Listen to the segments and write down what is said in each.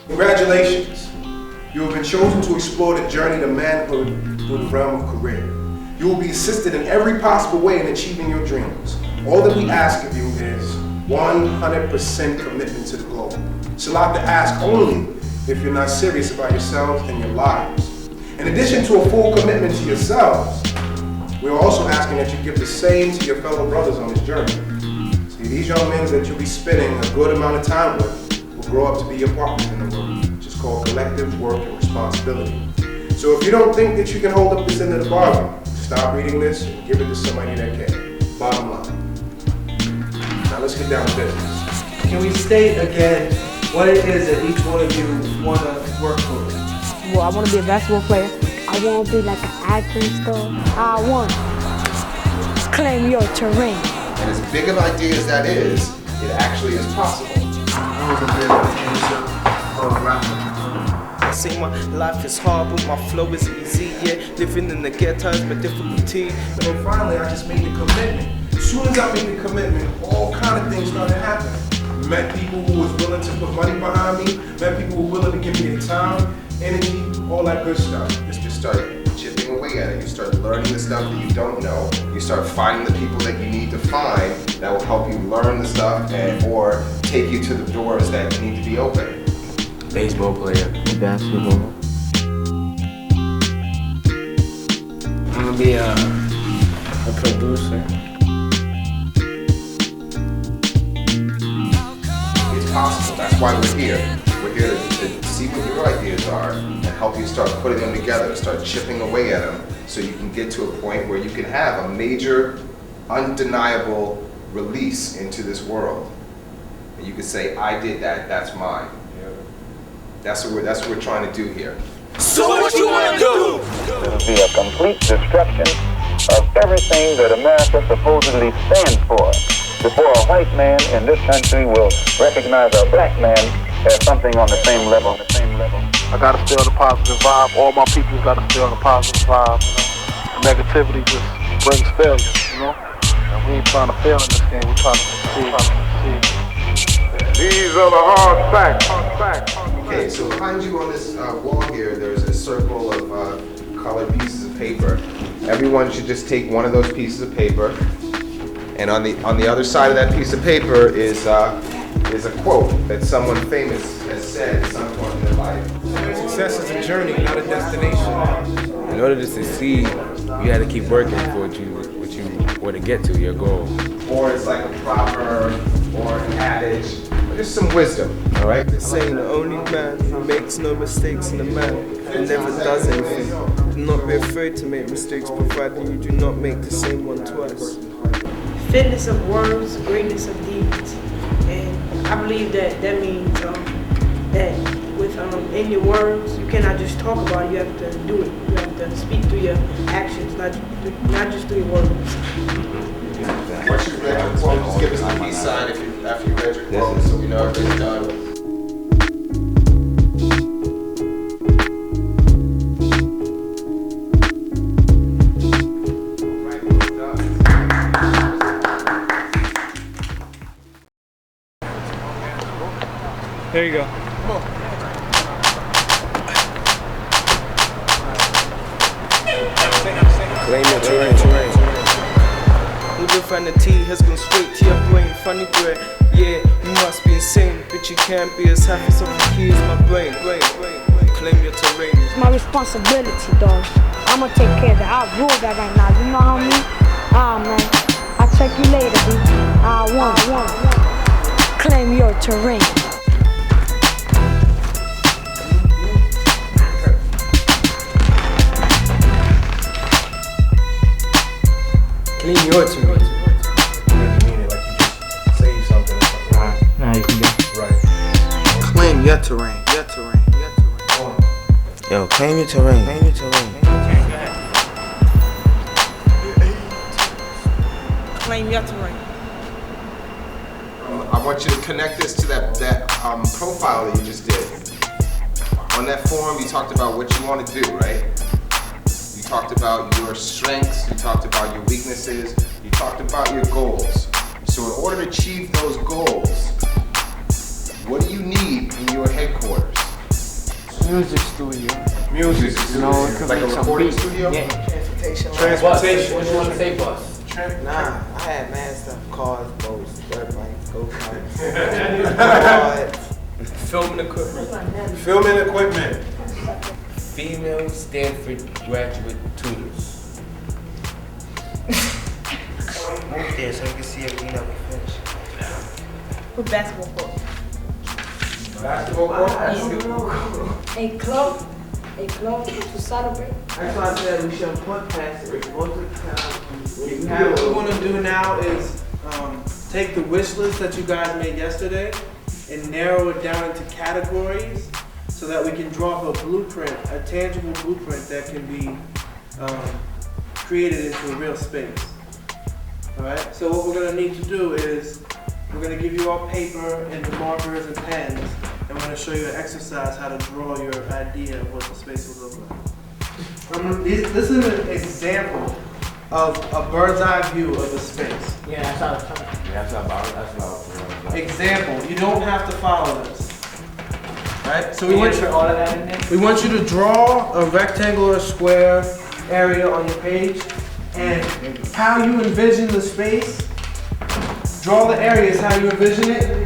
Congratulations. You have been chosen to explore the journey to manhood through the realm of career. You will be assisted in every possible way in achieving your dreams. All that we ask of you is 100% commitment to the goal. It's allowed to ask only if you're not serious about yourselves and your lives. In addition to a full commitment to yourselves, we're also asking that you give the same to your fellow brothers on this journey. See, these young men that you'll be spending a good amount of time with will grow up to be your partners in the work, which is called collective work and responsibility. So if you don't think that you can hold up this end of the bargain, stop reading this and give it to somebody that can. Bottom line. Now let's get down to business. Can we state again what it is that each one of you want to work for? Well, I want to be a basketball player. I want to be like an actor and stuff. I want to claim your terrain. And as big of an idea as that is, it actually is possible. I was a bit of a dancer or a rapper. I say my life is hard, but my flow is easy, yeah. Living in the ghetto is my difficulty. And finally, I just made the commitment. As soon as I made the commitment, all kind of things started happening. Met people who was willing to put money behind me, met people who were willing to give me their time, energy, all that good stuff. Just start chipping away at it. You start learning the stuff that you don't know. You start finding the people that you need to find that will help you learn the stuff or take you to the doors that need to be open. Baseball player. Basketball. I'm gonna be a producer. It's possible. That's why we're here. We're here to see what your ideas are and help you start putting them together, start chipping away at them so you can get to a point where you can have a major, undeniable release into this world. And you can say, I did that, that's mine. That's what we're trying to do here. So what you want to do? It will be a complete destruction of everything that America supposedly stands for. Before a white man in this country will recognize a black man as something on the same level. I gotta stay on the positive vibe. All my people gotta stay on the positive vibe. You know? Negativity just brings failure, you know? And we ain't trying to fail in this game, we're trying to succeed. These are the hard facts. Okay, so behind you on this wall here, there's a circle of colored pieces of paper. Everyone should just take one of those pieces of paper, and on the other side of that piece of paper is a quote that someone famous has said at some point in their life. Success is a journey, not a destination. In order to succeed, you had to keep working for what you to get to your goal. Or it's like a proverb or an adage, or just some wisdom, all right? Saying the only man who makes no mistakes in a man and never does anything. Do not be afraid to make mistakes, provided you do not make the same one twice. Fitness of words, greatness of deeds. And I believe that means that with in your words, you cannot just talk about it, you have to do it. You have to speak through your actions, not just through your words. Once you read your quote, just give us the peace sign after you read your quote so we know everything's done. There you go. Claim your terrain. All the vanity has gone straight to your brain. Funny boy, yeah, you must be insane, but you can't be as happy as the key is my brain. Claim your terrain. It's my responsibility, dog. I'ma take care of that. I'll rule that right now. You know how I mean? Man. I'll check you later, dude. I want. Claim your terrain. Claim your terrain. Now you can go. Right. Claim your terrain. Yo, claim your terrain. Claim your terrain. I want you to connect this to that profile that you just did. On that form, you talked about what you want to do, right? You talked about your strengths, you talked about your weaknesses, you talked about your goals. So in order to achieve those goals, what do you need in your headquarters? Music studio. Music You know, it could like be a some recording beats. studio? Yeah. Transportation. What you want to say, bus? Nah, I had mad stuff. Cars, boats, dirt bikes, go-karts. Filming equipment. Filming equipment. Female Stanford graduate tutors. Move there so you can see everything that we finished. With basketball court. Basketball court. A club to celebrate. That's why I said we shouldn't put past it. Most of the time, what we want to do now is take the wish list that you guys made yesterday and narrow it down into categories so that we can draw up a blueprint, a tangible blueprint that can be created into a real space. All right. So what we're gonna need to do is we're gonna give you all paper and markers and pens, and we're gonna show you an exercise how to draw your idea of what the space will look like. This is an example of a bird's eye view of a space. Yeah, that's how it's coming. That's about Example, you don't have to follow this. Right? So we We want enter all of that in there? we want you to draw a rectangular square area on your page, and how you envision the space, draw the areas how you envision it.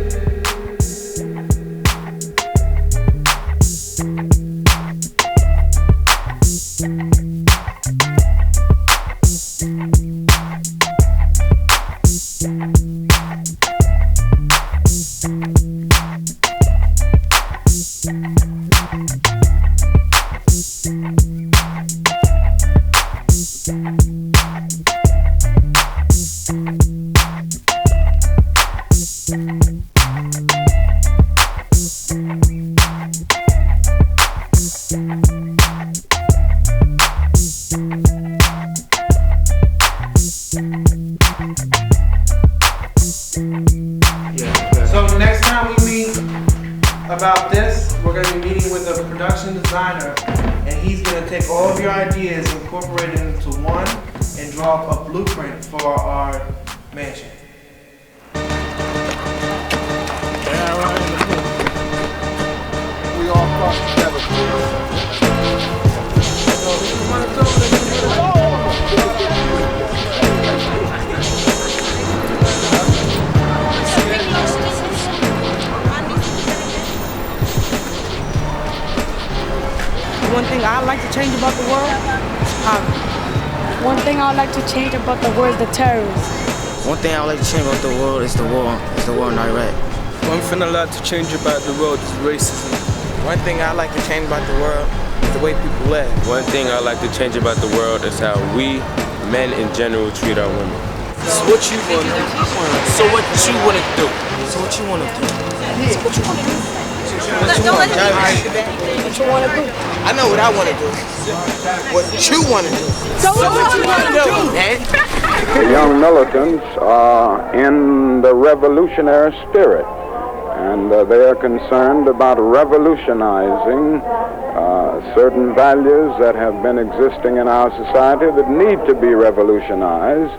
So next time we meet about this, we're going to be meeting with a production designer, and he's going to take all of your ideas, incorporate it into one, and draw up a blueprint for our mansion. We all come together. One thing I like to change about the world is poverty. One thing I would like to change about the world is the terrorists. One thing I would like to change about the world is the war in Iraq. One thing I like to change about the world is racism. One thing I like to change about the world is the way people live. One thing I like to change about the world is how we, men in general, treat our women. So what you want? So what you want to do? So what you want to do? So what you want to do? What you want to do? What you want to do? I know what I want to do. What you want to do? So what you want to do? Man. The young militants are in the revolutionary spirit, and they are concerned about revolutionizing certain values that have been existing in our society that need to be revolutionized.